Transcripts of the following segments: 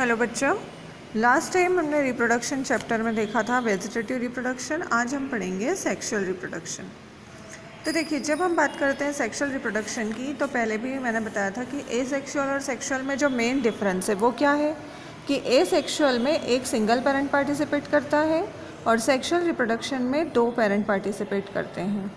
Hello बच्चों, last time हमने reproduction chapter में देखा था वेजिटेटिव रिप्रोडक्शन। आज हम पढ़ेंगे सेक्सुअल रिप्रोडक्शन। तो देखिए, जब हम बात करते हैं सेक्सुअल रिप्रोडक्शन की तो पहले भी मैंने बताया था कि एसेक्सुअल और सेक्सुअल में जो मेन डिफरेंस है वो क्या है कि एसेक्सुअल में एक सिंगल पेरेंट पार्टिसिपेट करता है और सेक्सुअल रिप्रोडक्शन में 2 पेरेंट पार्टिसिपेट करते हैं।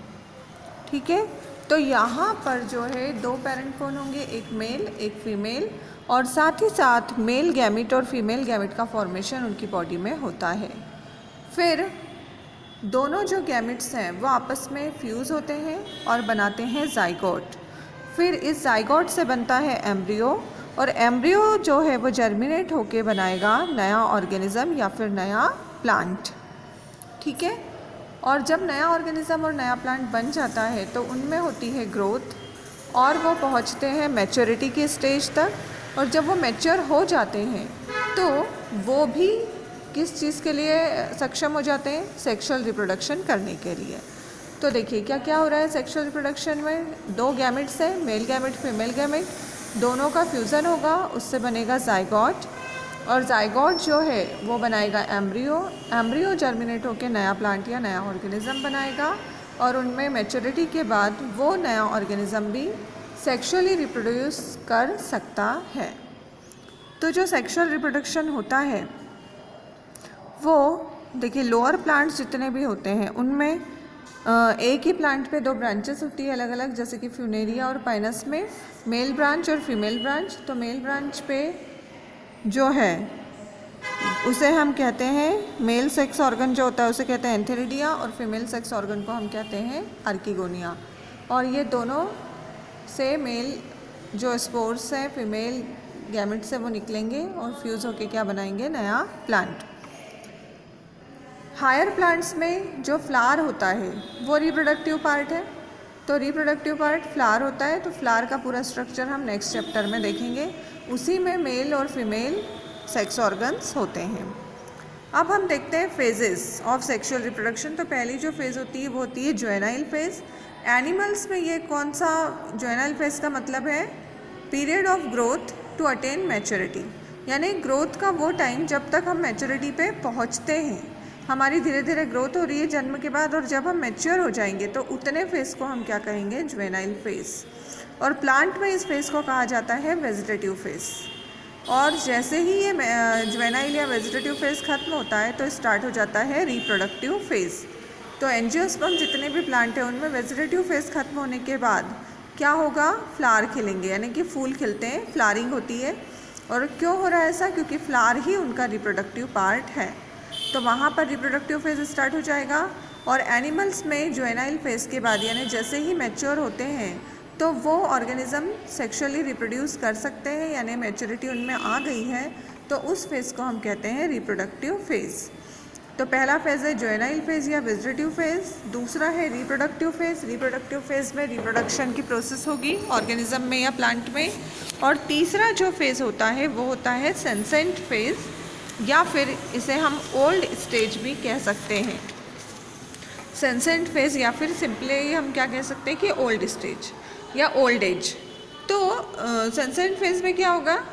ठीक है, तो यहाँ पर जो है 2 पेरेंट कौन होंगे, एक मेल एक फीमेल, और साथ ही साथ मेल गैमिट और फीमेल गैमिट का फॉर्मेशन उनकी बॉडी में होता है। फिर दोनों जो गैमिट्स हैं वो आपस में फ्यूज़ होते हैं और बनाते हैं जाइगोट। फिर इस जाइगोट से बनता है एम्ब्रियो, और एम्ब्रियो जो है वो जर्मिनेट होके बनाएगा नया ऑर्गेनिज़म या फिर नया प्लांट। ठीक है, और जब नया ऑर्गेनिज़म और नया प्लांट बन जाता है तो उनमें होती है ग्रोथ और वो पहुंचते हैं मैच्योरिटी के स्टेज तक। और जब वो मैच्योर हो जाते हैं तो वो भी किस चीज़ के लिए सक्षम हो जाते हैं, सेक्सुअल रिप्रोडक्शन करने के लिए। तो देखिए क्या क्या हो रहा है सेक्सुअल रिप्रोडक्शन में। 2 गैमेट्स हैं, मेल गैमेट फीमेल गैमेट, दोनों का फ्यूज़न होगा, उससे बनेगा जाइगोट, और जाइगोट जो है वो बनाएगा एम्ब्रियो। एम्ब्रियो जर्मिनेट होकर नया प्लांट या नया ऑर्गेनिज़म बनाएगा, और उनमें मैच्योरिटी के बाद वो नया ऑर्गेनिज़म भी सेक्सुअली रिप्रोड्यूस कर सकता है। तो जो सेक्सुअल रिप्रोडक्शन होता है वो देखिए लोअर प्लांट्स जितने भी होते हैं उनमें एक ही प्लांट पे 2 ब्रांचेस होती है अलग अलग, जैसे कि फ्यूनेरिया और पाइनस में मेल ब्रांच और फीमेल ब्रांच। तो मेल ब्रांच पे जो है उसे हम कहते हैं मेल सेक्स ऑर्गन जो होता है उसे कहते हैं एंथेरिडिया, और फीमेल सेक्स ऑर्गन को हम कहते हैं आर्किगोनिया। और ये दोनों से मेल जो स्पोर्स हैं फीमेल गैमेट से वो निकलेंगे और फ्यूज़ होके क्या बनाएंगे, नया प्लांट। हायर प्लांट्स में जो फ्लावर होता है वो रिप्रोडक्टिव पार्ट है। तो रिप्रोडक्टिव पार्ट फ्लावर होता है, तो फ्लावर का पूरा स्ट्रक्चर हम नेक्स्ट चैप्टर में देखेंगे। उसी में मेल और फीमेल सेक्स ऑर्गन्स होते हैं। अब हम देखते हैं फेजेस ऑफ सेक्सुअल रिप्रोडक्शन। तो पहली जो फेज़ होती है वो होती है जुवेनाइल फेज़। एनिमल्स में ये कौन सा जुवेनाइल फेज़ का मतलब है, period of growth to attain maturity, यानी ग्रोथ का वो टाइम जब तक हम मैच्योरिटी पे पहुंचते हैं। हमारी धीरे धीरे ग्रोथ हो रही है जन्म के बाद, और जब हम मैच्योर हो जाएंगे तो उतने फेज़ को हम क्या कहेंगे, जुवेनाइल फेज़। और प्लांट में इस फेज़ को कहा जाता है वेजिटेटिव फेज़। और जैसे ही ये जुवेनाइल या वेजिटेटिव फेज़ खत्म होता है तो स्टार्ट हो जाता है रिप्रोडक्टिव फेज़। तो एंजियोस्पर्म जितने भी प्लांट हैं उनमें वेजिटेटिव फेज़ खत्म होने के बाद क्या होगा, फ्लावर खिलेंगे, यानी कि फूल खिलते हैं, फ्लावरिंग होती है। और क्यों हो रहा है ऐसा, क्योंकि फ्लावर ही उनका रिप्रोडक्टिव पार्ट है। तो वहाँ पर रिप्रोडक्टिव फेज़ स्टार्ट हो जाएगा। और एनिमल्स में जुवेनाइल फेज़ के बाद यानी जैसे ही मैच्योर होते हैं तो वो ऑर्गेनिज़म सेक्सुअली रिप्रोड्यूस कर सकते हैं, यानी मैच्योरिटी उनमें आ गई है, तो उस फेज़ को हम कहते हैं रिप्रोडक्टिव फेज़। तो पहला फेज़ है जुवेनाइल फेज़ या वेजिटेटिव फेज़, दूसरा है रिप्रोडक्टिव फेज़। रिप्रोडक्टिव फेज़ में रिप्रोडक्शन की प्रोसेस होगी ऑर्गेनिज़म में या प्लांट में। और तीसरा जो फेज़ होता है वो होता है सेंसेंट फेज़, या फिर इसे हम ओल्ड स्टेज भी कह सकते हैं। सेंसेंट फेज़ या फिर सिंपली हम क्या कह सकते हैं कि ओल्ड स्टेज या ओल्ड एज। तो सेंसेंट फेज़ में क्या होगा,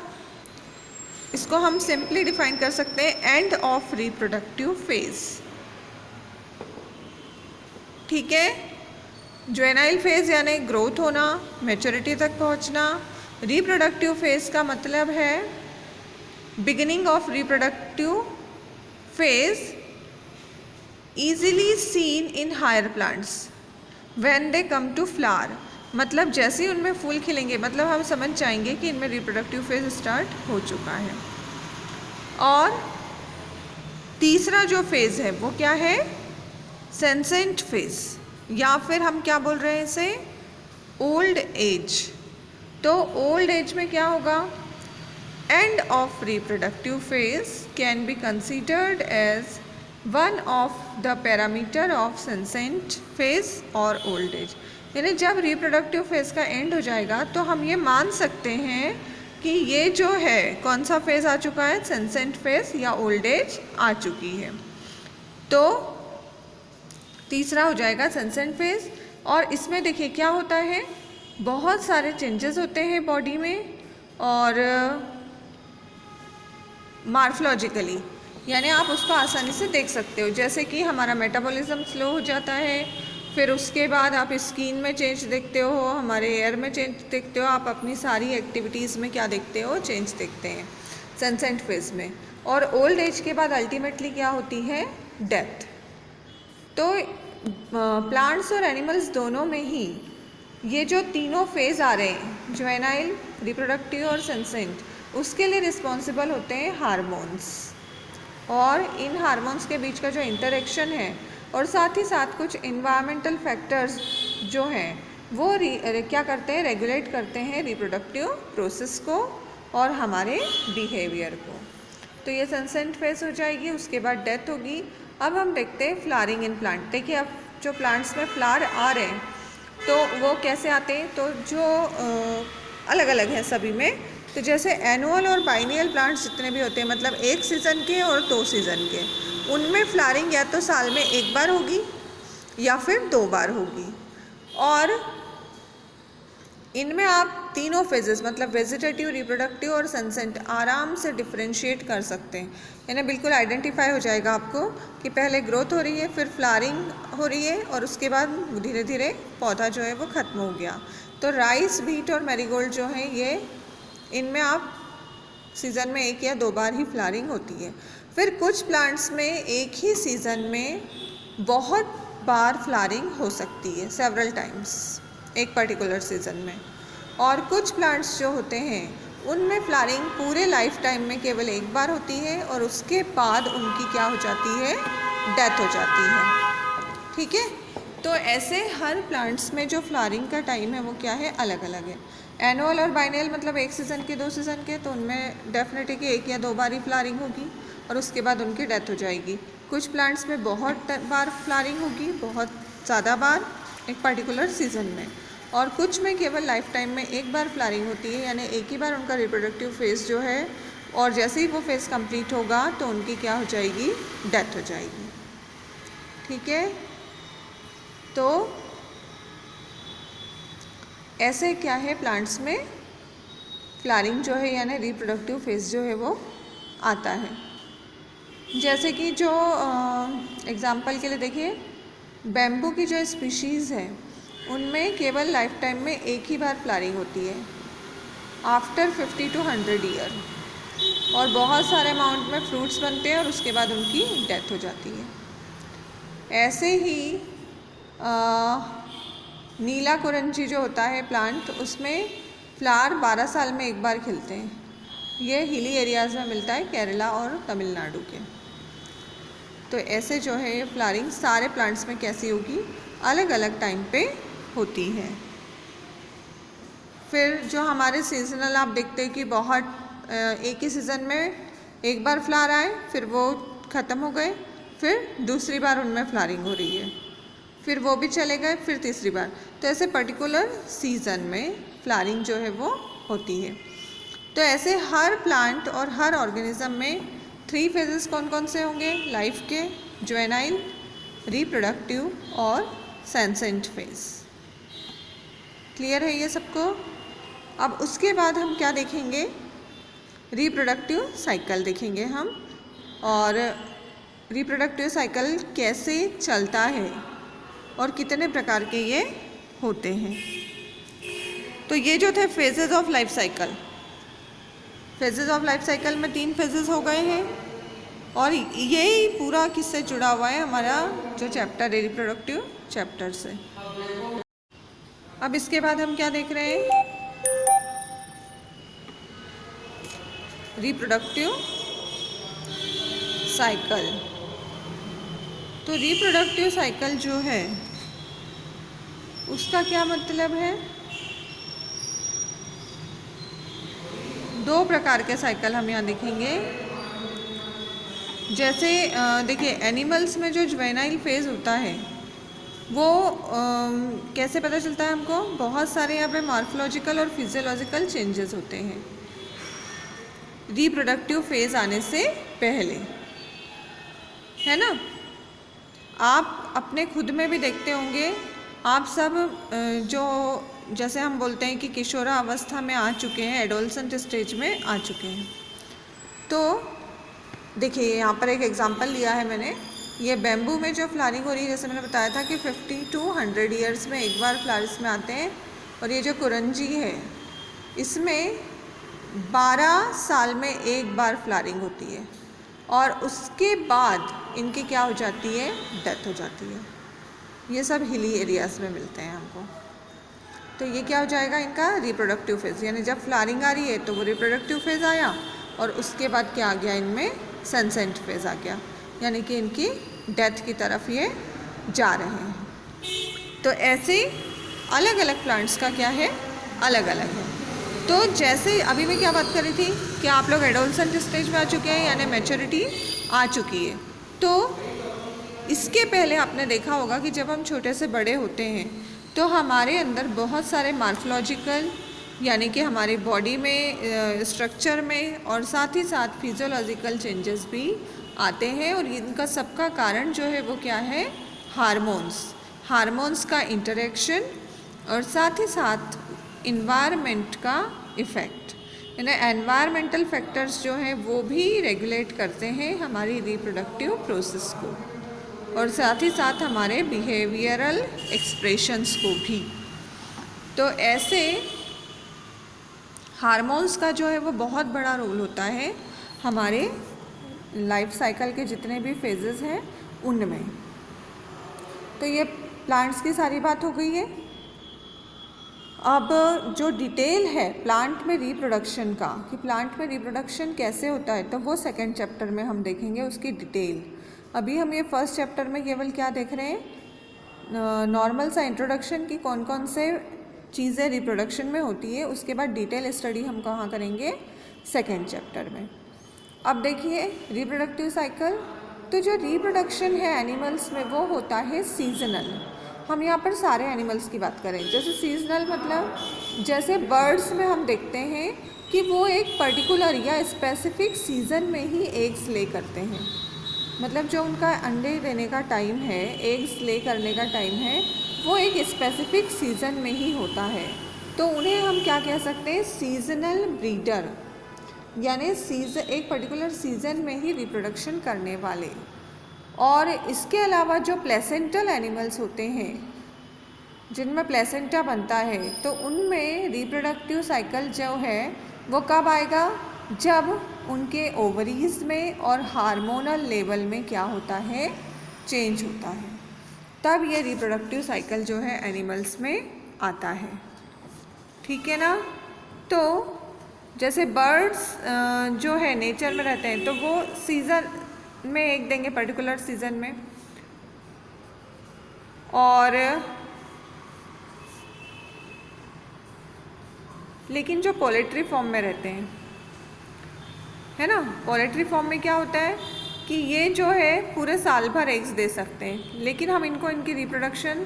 इसको हम सिंपली डिफाइन कर सकते हैं एंड ऑफ रिप्रोडक्टिव फेज़। ठीक है, जुवेनाइल फेज़ यानी ग्रोथ होना, मैच्योरिटी तक पहुंचना। रिप्रोडक्टिव फेज़ का मतलब है beginning of reproductive phase easily seen in higher plants when they come to flower। मतलब जैसे ही उनमें फूल खिलेंगे मतलब हम समझ जाएंगे कि इनमें रिप्रोडक्टिव फेज़ स्टार्ट हो चुका है। और तीसरा जो फेज़ है वो क्या है, सेंसेंट फेज़, या फिर हम क्या बोल रहे हैं इसे, ओल्ड एज। तो ओल्ड एज में क्या होगा, end of reproductive phase can be considered as one of the parameter of senescent phase और ओल्ड एज। यानी जब रिप्रोडक्टिव फेज़ का एंड हो जाएगा तो हम ये मान सकते हैं कि ये जो है कौन सा फेज़ आ चुका है, सेंसेंट फेज़ या ओल्ड एज आ चुकी है। तो तीसरा हो जाएगा सेंसेंट फेज़। और इसमें देखिए क्या होता है, बहुत सारे चेंजेस होते हैं बॉडी में, और मार्फोलॉजिकली, यानी आप उसको आसानी से देख सकते हो। जैसे कि हमारा मेटाबॉलिज्म स्लो हो जाता है, फिर उसके बाद आप स्किन में चेंज देखते हो, हमारे एयर में चेंज देखते हो, आप अपनी सारी एक्टिविटीज़ में क्या देखते हो, चेंज देखते हैं सेंसेंट फेज में। और ओल्ड एज के बाद अल्टीमेटली क्या होती है, डेथ। तो प्लांट्स और एनिमल्स दोनों में ही ये जो तीनों फेज़ आ रहे हैं, जुवेनाइल, रिप्रोडक्टिव और सेंसेंट, उसके लिए रिस्पॉन्सिबल होते हैं हार्मोन्स। और इन हार्मोन्स के बीच का जो इंटरेक्शन है और साथ ही साथ कुछ इन्वायरमेंटल फैक्टर्स जो हैं वो क्या करते हैं, रेगुलेट करते हैं रिप्रोडक्टिव प्रोसेस को और हमारे बिहेवियर को। तो ये सेंसेंट फेज हो जाएगी, उसके बाद डेथ होगी। अब हम देखते हैं फ्लावरिंग इन प्लांट। देखिए अब जो प्लांट्स में फ्लावर आ रहे हैं तो वो कैसे आते हैं, तो जो अलग अलग है सभी में। तो जैसे एनुअल और बाइनियल प्लांट्स जितने भी होते हैं, मतलब एक सीज़न के और 2 सीज़न के, उनमें फ्लावरिंग या तो साल में एक बार होगी या फिर 2 बार होगी। और इनमें आप तीनों फेजेस मतलब वेजिटेटिव, रिप्रोडक्टिव और सेंसेंट आराम से डिफ्रेंशिएट कर सकते हैं, यानी बिल्कुल आइडेंटिफाई हो जाएगा आपको कि पहले ग्रोथ हो रही है, फिर फ्लावरिंग हो रही है और उसके बाद धीरे धीरे पौधा जो है वो ख़त्म हो गया। तो राइस, बीट और मैरीगोल्ड जो है ये, इनमें आप सीज़न में 1 या 2 बार ही फ्लावरिंग होती है। फिर कुछ प्लांट्स में एक ही सीज़न में बहुत बार फ्लावरिंग हो सकती है, सेवरल टाइम्स एक पर्टिकुलर सीज़न में। और कुछ प्लांट्स जो होते हैं उनमें फ्लावरिंग पूरे लाइफ टाइम में केवल एक बार होती है और उसके बाद उनकी क्या हो जाती है, डेथ हो जाती है। ठीक है, तो ऐसे हर प्लांट्स में जो फ्लावरिंग का टाइम है वो क्या है, अलग अलग है। एनुअल और बाइनल मतलब एक सीज़न के, 2 सीज़न के, तो उनमें डेफिनेटली कि 1 या 2 बार ही फ्लावरिंग होगी और उसके बाद उनकी डेथ हो जाएगी। कुछ प्लांट्स में बहुत बार फ्लावरिंग होगी, बहुत ज़्यादा बार एक पर्टिकुलर सीज़न में। और कुछ में केवल लाइफ टाइम में एक बार फ्लावरिंग होती है, यानी एक ही बार उनका रिप्रोडक्टिव फेज़ जो है, और जैसे ही वो फेज़ कंप्लीट होगा तो उनकी क्या हो जाएगी, डेथ हो जाएगी। ठीक है, तो ऐसे क्या है प्लांट्स में फ्लावरिंग जो है यानी रिप्रोडक्टिव फेज़ जो है वो आता है। जैसे कि जो एग्ज़ाम्पल के लिए देखिए, बैम्बू की जो स्पीशीज़ है उनमें केवल लाइफ टाइम में एक ही बार फ्लावरिंग होती है आफ्टर 50 to 100 ईयर, और बहुत सारे अमाउंट में फ्रूट्स बनते हैं और उसके बाद उनकी डेथ हो जाती है। ऐसे ही नीला कुरंजी जो होता है प्लांट, उसमें फ्लावर 12 साल में एक बार खिलते हैं। ये हिली एरियाज़ में मिलता है, केरला और तमिलनाडु के। तो ऐसे जो है ये फ्लावरिंग सारे प्लांट्स में कैसी होगी, अलग अलग टाइम पे होती है। फिर जो हमारे सीजनल आप देखते हैं कि बहुत एक ही सीज़न में एक बार फ्लावर आए, फिर वो ख़त्म हो गए, फिर दूसरी बार उनमें फ्लावरिंग हो रही है, फिर वो भी चले गए, फिर तीसरी बार। तो ऐसे पर्टिकुलर सीज़न में फ्लावरिंग जो है वो होती है। तो ऐसे हर प्लांट और हर ऑर्गेनिज्म में 3 फेजेस कौन कौन से होंगे लाइफ के, जुवेनाइल, रिप्रोडक्टिव और सेंसेंट फेज। क्लियर है ये सबको? अब उसके बाद हम क्या देखेंगे, रिप्रोडक्टिव साइकिल देखेंगे हम, और रिप्रोडक्टिव साइकिल कैसे चलता है और कितने प्रकार के ये होते हैं। तो ये जो थे phases of life cycle, phases of life cycle में 3 फेजेस हो गए हैं, और यही पूरा किससे जुड़ा हुआ है, हमारा जो चैप्टर है रिप्रोडक्टिव चैप्टर से। अब इसके बाद हम क्या देख रहे हैं, रिप्रोडक्टिव साइकिल। तो रिप्रोडक्टिव साइकिल जो है उसका क्या मतलब है, 2 प्रकार के साइकिल हम यहाँ देखेंगे। जैसे देखिए एनिमल्स में जो जुवेनाइल फेज़ होता है वो कैसे पता चलता है हमको, बहुत सारे यहाँ पे मॉर्फोलॉजिकल और फिजियोलॉजिकल चेंजेस होते हैं रिप्रोडक्टिव फेज़ आने से पहले, है ना। आप अपने खुद में भी देखते होंगे, आप सब जो जैसे हम बोलते हैं कि किशोरा अवस्था में आ चुके हैं, एडोलसेंट स्टेज में आ चुके हैं, तो देखिए यहाँ पर एक एग्जांपल लिया है मैंने, ये बैम्बू में जो फ्लावरिंग हो रही है, जैसे मैंने बताया था कि 50 to 100 ईयर्स में एक बार फ्लावर्स में आते हैं। और ये जो कुरंजी है इसमें 12 साल में एक बार फ्लावरिंग होती है और उसके बाद इनकी क्या हो जाती है, डेथ हो जाती है। ये सब हिली एरियाज़ में मिलते हैं हमको। तो ये क्या हो जाएगा, इनका रिप्रोडक्टिव फेज़, यानी जब फ्लावरिंग आ रही है तो वो रिप्रोडक्टिव फेज़ आया और उसके बाद क्या आ गया, इनमें सनसेट फेज़ आ गया, यानी कि इनकी डेथ की तरफ ये जा रहे हैं। तो ऐसे अलग अलग प्लांट्स का क्या है, अलग अलग है। तो जैसे अभी मैं क्या बात कर रही थी कि आप लोग एडोलसेंट स्टेज में आ चुके हैं, यानी मैच्योरिटी आ चुकी है। तो इसके पहले आपने देखा होगा कि जब हम छोटे से बड़े होते हैं तो हमारे अंदर बहुत सारे मार्फोलॉजिकल, यानी कि हमारी बॉडी में स्ट्रक्चर में और साथ ही साथ फिजियोलॉजिकल चेंजेस भी आते हैं। और इनका सबका कारण जो है वो क्या है, हार्मोन्स का इंटरेक्शन और साथ ही साथ इन्वायरमेंट का इफ़ेक्ट। यानी एनवायरमेंटल फैक्टर्स जो हैं वो भी रेगुलेट करते हैं हमारी रिप्रोडक्टिव प्रोसेस को और साथ ही साथ हमारे बिहेवियरल एक्सप्रेशंस को भी। तो ऐसे हार्मोन्स का जो है वो बहुत बड़ा रोल होता है हमारे लाइफ साइकिल के जितने भी फेजेस हैं उनमें। तो ये प्लांट्स की सारी बात हो गई है। अब जो डिटेल है प्लांट में रिप्रोडक्शन का, कि प्लांट में रिप्रोडक्शन कैसे होता है, तो वो सेकंड चैप्टर में हम देखेंगे उसकी डिटेल। अभी हम ये फर्स्ट चैप्टर में केवल क्या देख रहे हैं, नॉर्मल सा इंट्रोडक्शन की कौन कौन से चीज़ें रिप्रोडक्शन में होती है। उसके बाद डिटेल स्टडी हम कहाँ करेंगे, सेकंड चैप्टर में। अब देखिए रिप्रोडक्टिव साइकिल, तो जो रिप्रोडक्शन है एनिमल्स में वो होता है सीजनल। हम यहाँ पर सारे एनिमल्स की बात करें, जैसे सीजनल मतलब जैसे बर्ड्स में हम देखते हैं कि वो एक पर्टिकुलर या स्पेसिफिक सीज़न में ही एग्स ले करते हैं, मतलब जो उनका अंडे देने का टाइम है, एग्स ले करने का टाइम है, वो एक स्पेसिफिक सीज़न में ही होता है। तो उन्हें हम क्या कह सकते हैं, सीजनल ब्रीडर, यानी एक पर्टिकुलर सीज़न में ही रिप्रोडक्शन करने वाले। और इसके अलावा जो प्लेसेंटल एनिमल्स होते हैं जिनमें प्लेसेंटा बनता है, तो उनमें रिप्रोडक्टिव साइकिल जो है वो कब आएगा, जब उनके ओवरीज में और हार्मोनल लेवल में क्या होता है, चेंज होता है, तब ये रिप्रोडक्टिव साइकिल जो है एनिमल्स में आता है। ठीक है ना। तो जैसे बर्ड्स जो है नेचर में रहते हैं तो वो सीज़न में एक देंगे, पर्टिकुलर सीज़न में, और लेकिन जो पोल्ट्री फॉर्म में रहते हैं, है ना, पोल्ट्री फॉर्म में क्या होता है कि ये जो है पूरे साल भर एग्स दे सकते हैं, लेकिन हम इनको इनकी रिप्रोडक्शन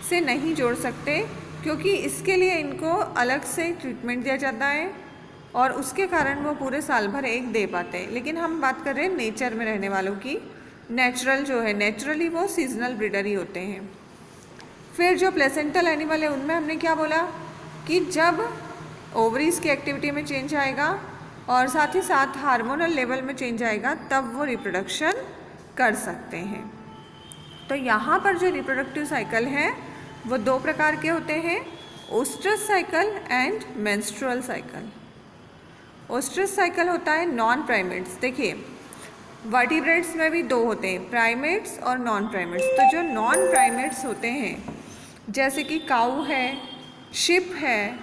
से नहीं जोड़ सकते क्योंकि इसके लिए इनको अलग से ट्रीटमेंट दिया जाता है और उसके कारण वो पूरे साल भर एग दे पाते हैं। लेकिन हम बात कर रहे हैं नेचर में रहने वालों की, नेचुरल जो है, नेचुरली वो सीजनल ब्रीडर ही होते हैं। फिर जो प्लेसेंटल एनिमल है उनमें हमने क्या बोला कि जब ओवरीज की एक्टिविटी में चेंज आएगा और साथ ही साथ हार्मोनल लेवल में चेंज आएगा, तब वो रिप्रोडक्शन कर सकते हैं। तो यहाँ पर जो रिप्रोडक्टिव साइकिल है वो दो प्रकार के होते हैं, oestrus cycle and menstrual cycle. Oestrus cycle होता है नॉन प्राइमेट्स। देखिए वर्टिब्रेट्स में भी दो होते हैं, प्राइमेट्स और नॉन प्राइमेट्स। तो जो नॉन प्राइमेट्स होते हैं जैसे कि काऊ है, शिप है,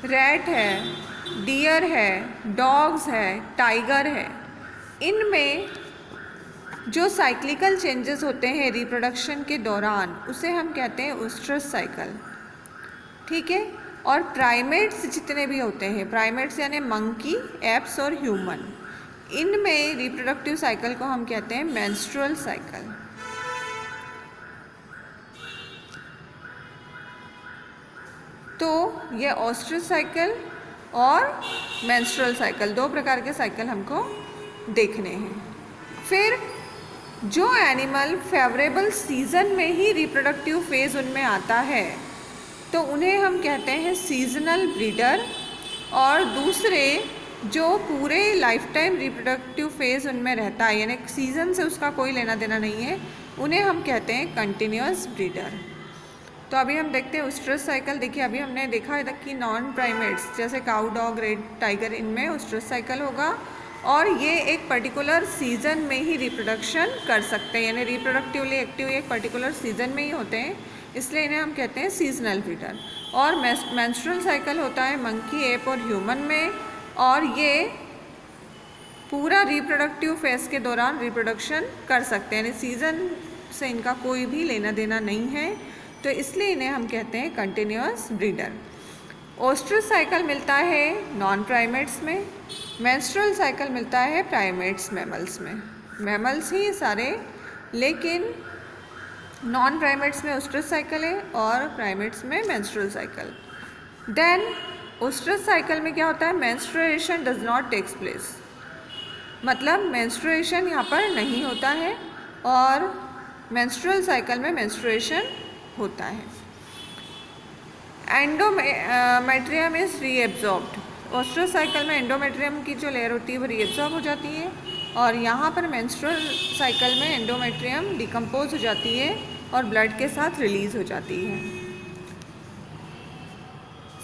रैट है, डियर है, डॉग्स है, टाइगर है, इनमें जो साइक्लिकल चेंजेस होते हैं रिप्रोडक्शन के दौरान उसे हम कहते हैं ओस्ट्रस साइकिल। ठीक है। और प्राइमेट्स जितने भी होते हैं, प्राइमेट्स यानी मंकी, एप्स और ह्यूमन, इनमें रिप्रोडक्टिव साइकिल को हम कहते हैं मेंस्ट्रुअल साइकिल। तो ये ओस्ट्रस साइकिल और मेंस्ट्रुअल साइकिल दो प्रकार के साइकिल हमको देखने हैं। फिर जो एनिमल फेवरेबल सीज़न में ही रिप्रोडक्टिव फेज़ उनमें आता है तो उन्हें हम कहते हैं सीजनल ब्रीडर, और दूसरे जो पूरे लाइफ टाइम रिप्रोडक्टिव फेज़ उनमें रहता है, यानी सीज़न से उसका कोई लेना देना नहीं है, उन्हें हम कहते हैं कंटिन्यूअस ब्रीडर। तो अभी हम देखते हैं ओस्ट्रस साइकिल। देखिए अभी हमने देखा है कि नॉन प्राइमेट्स जैसे काऊ, डॉग, रेड टाइगर, इनमें ओस्ट्रस साइकिल होगा और ये एक पर्टिकुलर सीज़न में ही रिप्रोडक्शन कर सकते हैं, यानी रिप्रोडक्टिवली एक्टिव एक पर्टिकुलर सीज़न में ही होते हैं, इसलिए इन्हें हम कहते हैं सीजनल ब्रीडर। और मेंस्ट्रुअल साइकिल होता है मंकी, एप और ह्यूमन में, और ये पूरा रिप्रोडक्टिव फेज़ के दौरान रिप्रोडक्शन कर सकते हैं, यानी सीज़न से इनका कोई भी लेना देना नहीं है, तो इसलिए इन्हें हम कहते हैं कंटिन्यूअस ब्रीडर। ओस्ट्रस साइकिल मिलता है नॉन प्राइमेट्स में, मेंस्ट्रुअल साइकिल मिलता है प्राइमेट्स मैमल्स में। मैमल्स ही सारे, लेकिन नॉन प्राइमेट्स में ओस्ट्रस साइकिल है और प्राइमेट्स में menstrual cycle. Then oestrus cycle में क्या होता है, menstruation does not takes place, मतलब मेंस्ट्रुएशन यहाँ पर नहीं होता है, और मेंस्ट्रुअल साइकिल में मेंस्ट्रुएशन होता है। Endometrium is reabsorbed. Oestrus cycle में एंडोमेट्रियम की जो लेयर होती है वो रीएब्जॉर्ब हो जाती है, और यहाँ पर मेंस्ट्रुअल साइकिल में एंडोमेट्रियम डिकम्पोज हो जाती है और ब्लड के साथ रिलीज हो जाती है।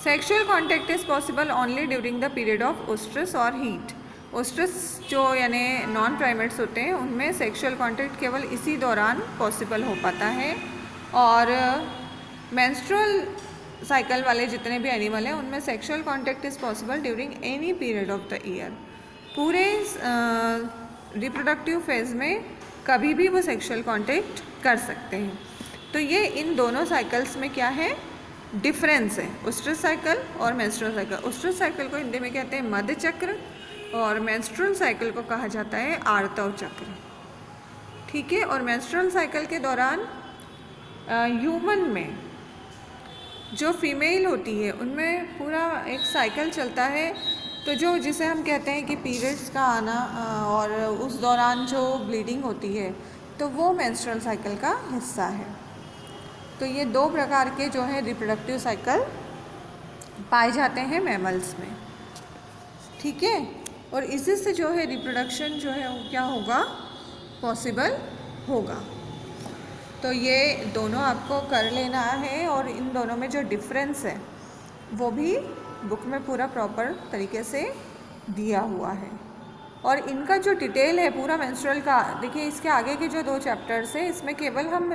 Sexual contact is possible only during the period of oestrus और हीट। ओस्ट्रस जो यानी नॉन प्राइमेट्स होते हैं उनमें सेक्सुअल कॉन्टैक्ट केवल इसी दौरान पॉसिबल हो पाता है, और मेंस्ट्रुअल साइकिल वाले जितने भी एनिमल हैं उनमें sexual contact is possible during any period of the year. पूरे रिप्रोडक्टिव फेज़ में कभी भी वो सेक्सुअल कॉन्टैक्ट कर सकते हैं। तो ये इन दोनों साइकिल्स में क्या है, डिफरेंस है, ओस्ट्रस साइकिल और मेंस्ट्रुअल साइकिल। ओस्ट्रस साइकिल को हिंदी में कहते हैं मध्य चक्र, और मेंस्ट्रुअल साइकिल को कहा जाता है आर्तव चक्र। ठीक है, और मेंस्ट्रुअल साइकिल के दौरान ह्यूमन में जो फीमेल होती है उनमें पूरा एक साइकिल चलता है, तो जो जिसे हम कहते हैं कि पीरियड्स का आना और उस दौरान जो ब्लीडिंग होती है, तो वो मेंस्ट्रुअल साइकिल का हिस्सा है। तो ये दो प्रकार के जो है रिप्रोडक्टिव साइकिल पाए जाते हैं मैमल्स में। ठीक है, और इसी से जो है रिप्रोडक्शन जो है वो क्या होगा, पॉसिबल होगा। तो ये दोनों आपको कर लेना है, और इन दोनों में जो डिफरेंस है वो भी बुक में पूरा प्रॉपर तरीके से दिया हुआ है। और इनका जो डिटेल है पूरा मेंस्ट्रुअल का, देखिए इसके आगे के जो 2 चैप्टर्स हैं इसमें केवल हम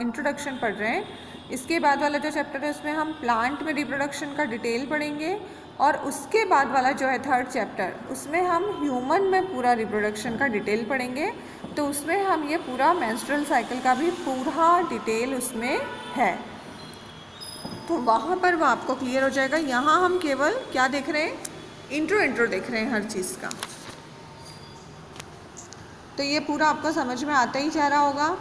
इंट्रोडक्शन पढ़ रहे हैं। इसके बाद वाला जो चैप्टर है उसमें हम प्लांट में रिप्रोडक्शन का डिटेल पढ़ेंगे, और उसके बाद वाला जो है 3rd चैप्टर उसमें हम ह्यूमन में पूरा रिप्रोडक्शन का डिटेल पढ़ेंगे। तो उसमें हम ये पूरा मेंस्ट्रुअल साइकिल का भी पूरा डिटेल उसमें है, तो वहाँ पर वो आपको क्लियर हो जाएगा। यहाँ हम केवल क्या देख रहे हैं, इंट्रो देख रहे हैं हर चीज़ का। तो ये पूरा आपको समझ में आता ही जा रहा होगा।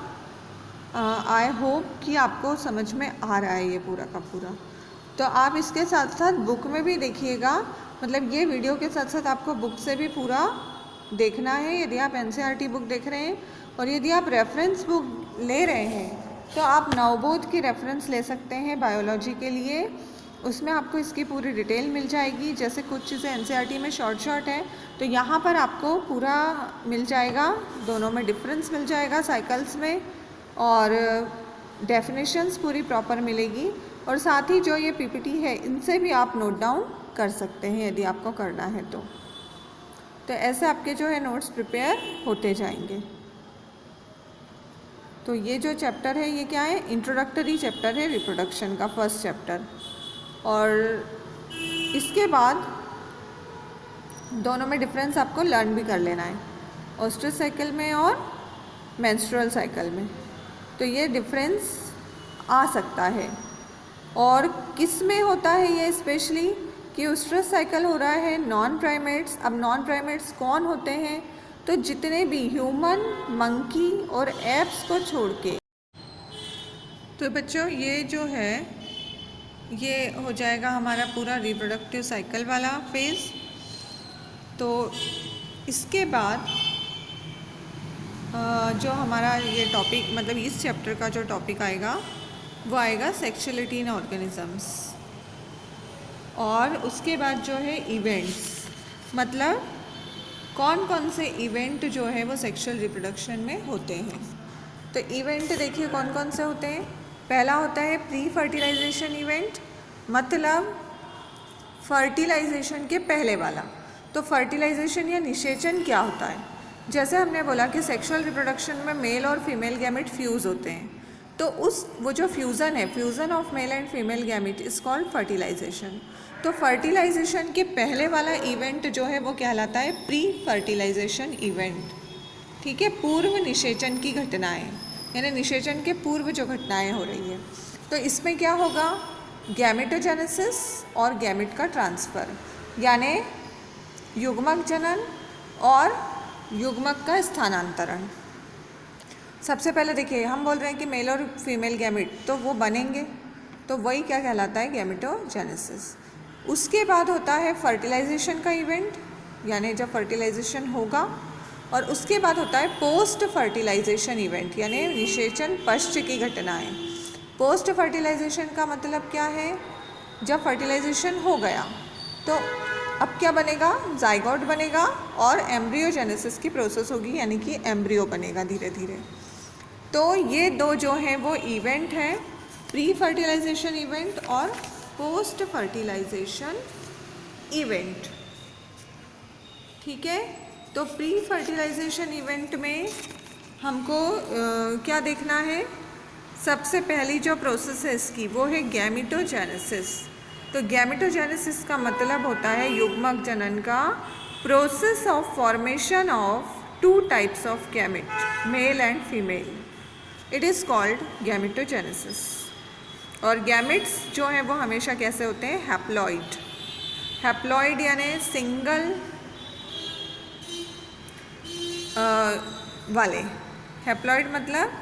आई होप कि आपको समझ में आ रहा है ये पूरा का पूरा। तो आप इसके साथ साथ बुक में भी देखिएगा, मतलब ये वीडियो के साथ साथ आपको बुक से भी पूरा देखना है। यदि आप NCERT बुक देख रहे हैं और यदि आप रेफरेंस बुक ले रहे हैं तो आप नवबोध की रेफरेंस ले सकते हैं बायोलॉजी के लिए। उसमें आपको इसकी पूरी डिटेल मिल जाएगी। जैसे कुछ चीज़ें NCERT में शॉर्ट है, तो यहाँ पर आपको पूरा मिल जाएगा, दोनों में डिफरेंस मिल जाएगा साइकिल्स में, और डेफिनेशंस पूरी प्रॉपर मिलेगी। और साथ ही जो ये PPT है इनसे भी आप नोट डाउन कर सकते हैं यदि आपको करना है तो ऐसे आपके जो है नोट्स प्रिपेयर होते जाएंगे। तो ये जो चैप्टर है ये क्या है, इंट्रोडक्टरी चैप्टर है रिप्रोडक्शन का, फर्स्ट चैप्टर। और इसके बाद दोनों में डिफरेंस आपको लर्न भी कर लेना है, ओस्ट्रस साइकिल में और मेंस्ट्रुअल साइकिल में। तो ये डिफरेंस आ सकता है, और किस में होता है ये स्पेशली कि ओस्ट्रस साइकिल हो रहा है नॉन प्राइमेट्स। अब नॉन प्राइमेट्स कौन होते हैं, तो जितने भी ह्यूमन, मंकी और एप्स को छोड़ के। तो बच्चों ये जो है ये हो जाएगा हमारा पूरा रिप्रोडक्टिव साइकिल वाला फेज़। तो इसके बाद जो हमारा ये टॉपिक, मतलब इस चैप्टर का जो टॉपिक आएगा वो आएगा सेक्सुअलिटी इन ऑर्गेनिजम्स। और उसके बाद जो है इवेंट्स, मतलब कौन कौन से इवेंट जो है वो सेक्सुअल रिप्रोडक्शन में होते हैं। तो इवेंट देखिए कौन कौन से होते हैं। पहला होता है प्री फर्टिलाइजेशन इवेंट, मतलब फर्टिलाइजेशन के पहले वाला। तो फर्टिलाइजेशन या निषेचन क्या होता है? जैसे हमने बोला कि सेक्सुअल रिप्रोडक्शन में मेल और फीमेल गैमेट फ्यूज़ होते हैं, तो वो जो फ्यूज़न है, fusion of male and female gamete is called fertilisation. तो फर्टिलाइजेशन के पहले वाला इवेंट जो है वो कहलाता है प्री फर्टिलाइजेशन इवेंट। ठीक है, पूर्व निषेचन की घटनाएं, यानी निषेचन के पूर्व जो घटनाएं हो रही है। तो इसमें क्या होगा? गैमेटोजेनेसिस और गैमेट का ट्रांसफ़र, यानी युग्मक जनन और युग्मक का स्थानांतरण। सबसे पहले देखिए, हम बोल रहे हैं कि मेल और फीमेल गैमेट तो वो बनेंगे, तो वही क्या कहलाता है? गैमेटोजेनेसिस। उसके बाद होता है फर्टिलाइजेशन का इवेंट, यानी जब फर्टिलाइजेशन होगा, और उसके बाद होता है पोस्ट फर्टिलाइजेशन इवेंट, यानी निषेचन पश्चात की घटनाएं। पोस्ट फर्टिलाइजेशन का मतलब क्या है? जब फर्टिलाइजेशन हो गया तो अब क्या बनेगा? जाइगोट बनेगा और एम्ब्रियोजेनेसिस की प्रोसेस होगी, यानी कि एम्ब्रियो बनेगा धीरे धीरे। तो ये दो जो हैं वो इवेंट हैं, प्री फर्टिलाइजेशन इवेंट और पोस्ट फर्टिलाइजेशन इवेंट। ठीक है, तो प्री फर्टिलाइजेशन इवेंट में हमको क्या देखना है? सबसे पहली जो प्रोसेस है इसकी वो है गैमेटोजेनेसिस। तो गैमेटोजेनेसिस का मतलब होता है युग्मक जनन का process of formation of two types of gamete, mail and female. It is called gametogenesis. और गैमेट्स जो हैं वो हमेशा कैसे होते हैं? हैप्लॉइड। हैप्लॉइड यानी सिंगल वाले। हैप्लॉइड मतलब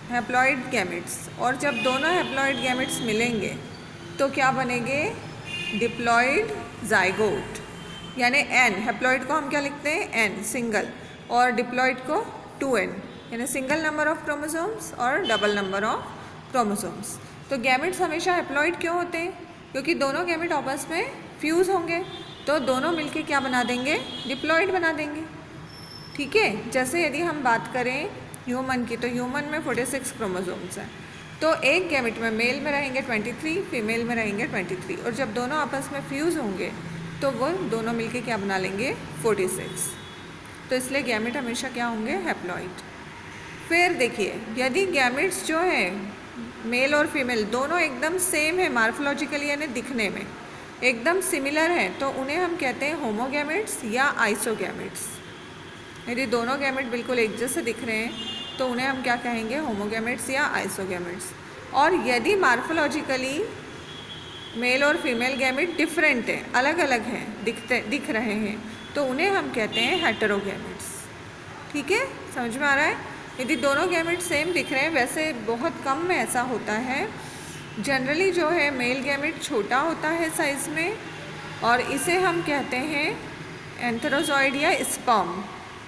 हैप्लॉइड गैमेट्स। और जब दोनों हैप्लॉइड गैमेट्स मिलेंगे तो क्या बनेंगे? डिप्लॉइड जाइगोट, यानी एन। हैप्लॉइड को हम क्या लिखते हैं? एन, सिंगल, और डिप्लॉइड को 2n, यानी सिंगल नंबर ऑफ क्रोमोसोम्स और डबल नंबर ऑफ क्रोमोसोम्स। तो गैमेट्स हमेशा हैप्लॉइड क्यों होते हैं? क्योंकि दोनों गैमेट आपस में फ्यूज़ होंगे तो दोनों मिलके क्या बना देंगे? डिप्लॉइड बना देंगे। ठीक है, जैसे यदि हम बात करें ह्यूमन की, तो ह्यूमन में 46 क्रोमोसोम्स हैं। तो एक गैमेट में मेल में रहेंगे 23, फीमेल में रहेंगे 23, और जब दोनों आपस में फ्यूज़ होंगे तो वो दोनों मिलके क्या बना लेंगे? 46। तो इसलिए गैमेट हमेशा क्या होंगे? हैप्लॉइड। फिर देखिए, यदि गैमेट्स जो हैं मेल और फीमेल दोनों एकदम सेम है मार्फोलॉजिकली, यानी दिखने में एकदम सिमिलर हैं, तो उन्हें हम कहते हैं होमोगैमेट्स या आइसोगैमेट्स। यदि दोनों गैमेट बिल्कुल एक जैसे दिख रहे हैं तो उन्हें हम क्या कहेंगे? होमोगैमेट्स या आइसोगैमेट्स। और यदि मार्फोलॉजिकली मेल और फीमेल गैमेट डिफरेंट हैं, अलग अलग हैं, दिख रहे हैं, तो उन्हें हम कहते हैं हेटेरोगैमेट्स। ठीक है, समझ में आ रहा है? यदि दोनों गैमेट सेम दिख रहे हैं, वैसे बहुत कम में ऐसा होता है। जनरली जो है मेल गैमेट छोटा होता है साइज़ में, और इसे हम कहते हैं एंथेरोजॉइड या स्पर्म,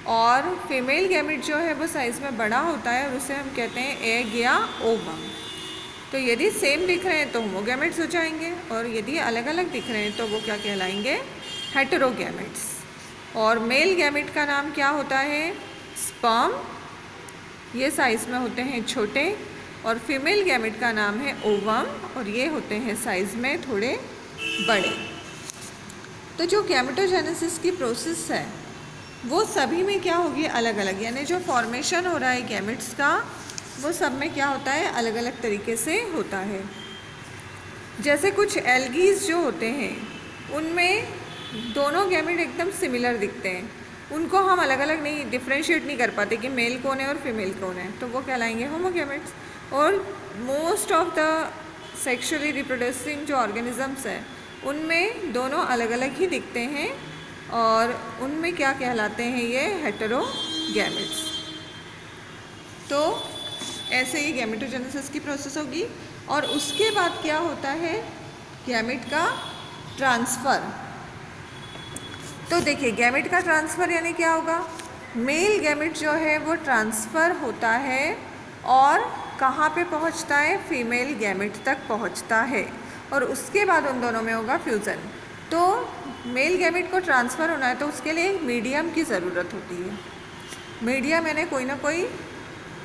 और फीमेल गैमेट जो है वो साइज़ में बड़ा होता है और उसे हम कहते हैं एग या ओवम। तो यदि सेम दिख रहे हैं तो होमोगैमेट्स हो जाएंगे, और यदि अलग अलग दिख रहे हैं तो वो क्या कहलाएंगे? हेटेरोगैमेट्स। और मेल गैमेट का नाम क्या होता है? स्पर्म, ये साइज़ में होते हैं छोटे, और फीमेल गैमेट का नाम है ओवम, और ये होते हैं साइज़ में थोड़े बड़े। तो जो गैमेटोजेनेसिस की प्रोसेस है वो सभी में क्या होगी? अलग अलग, यानी जो फॉर्मेशन हो रहा है गैमेट्स का वो सब में क्या होता है? अलग अलग तरीके से होता है। जैसे कुछ एल्गीज जो होते हैं उनमें दोनों गैमेट एकदम सिमिलर दिखते हैं, उनको हम अलग अलग नहीं डिफ्रेंशिएट नहीं कर पाते कि मेल कौन है और फीमेल कौन है, तो वो कहलाएंगे होमोगैमेट्स। और most of the sexually reproducing जो ऑर्गेनिजम्स हैं उनमें दोनों अलग अलग ही दिखते हैं, और उनमें क्या कहलाते हैं? ये हेटेरोगैमेट्स। तो ऐसे ही गैमेटोजेनेसिस की प्रोसेस होगी। और उसके बाद क्या होता है? गैमेट का ट्रांसफ़र। तो देखिए, गैमेट का ट्रांसफ़र यानी क्या होगा? मेल गैमेट जो है वो ट्रांसफ़र होता है और कहाँ पे पहुँचता है? फीमेल गैमेट तक पहुँचता है। और उसके बाद उन दोनों में होगा फ्यूज़न। तो मेल गैमेट को ट्रांसफ़र होना है तो उसके लिए एक मीडियम की ज़रूरत होती है। मीडियम यानी कोई ना कोई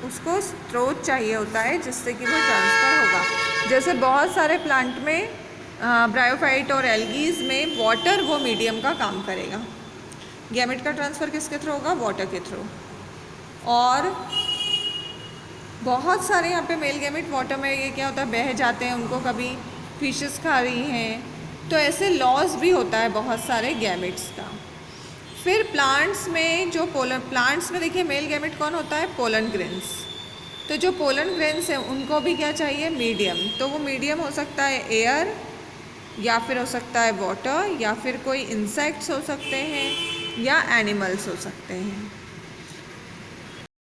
उसको स्रोत चाहिए होता है जिससे कि वो ट्रांसफ़र होगा। जैसे बहुत सारे प्लांट में ब्रायोफाइट और एल्गीज में वाटर वो मीडियम का काम करेगा। गैमेट का ट्रांसफ़र किसके थ्रू होगा? वाटर के थ्रू। और बहुत सारे यहाँ पे मेल गैमेट वाटर में ये क्या होता है, बह जाते हैं, उनको कभी फिशेस खा रही हैं, तो ऐसे लॉस भी होता है बहुत सारे गैमेट्स का। फिर प्लांट्स में जो प्लांट्स में देखिए मेल गैमेट कौन होता है? Pollen grains. तो जो पोलन ग्रेन्स हैं उनको भी क्या चाहिए? मीडियम। तो वो मीडियम हो सकता है एयर, या फिर हो सकता है वाटर, या फिर कोई इंसेक्ट्स हो सकते हैं, या एनिमल्स हो सकते हैं।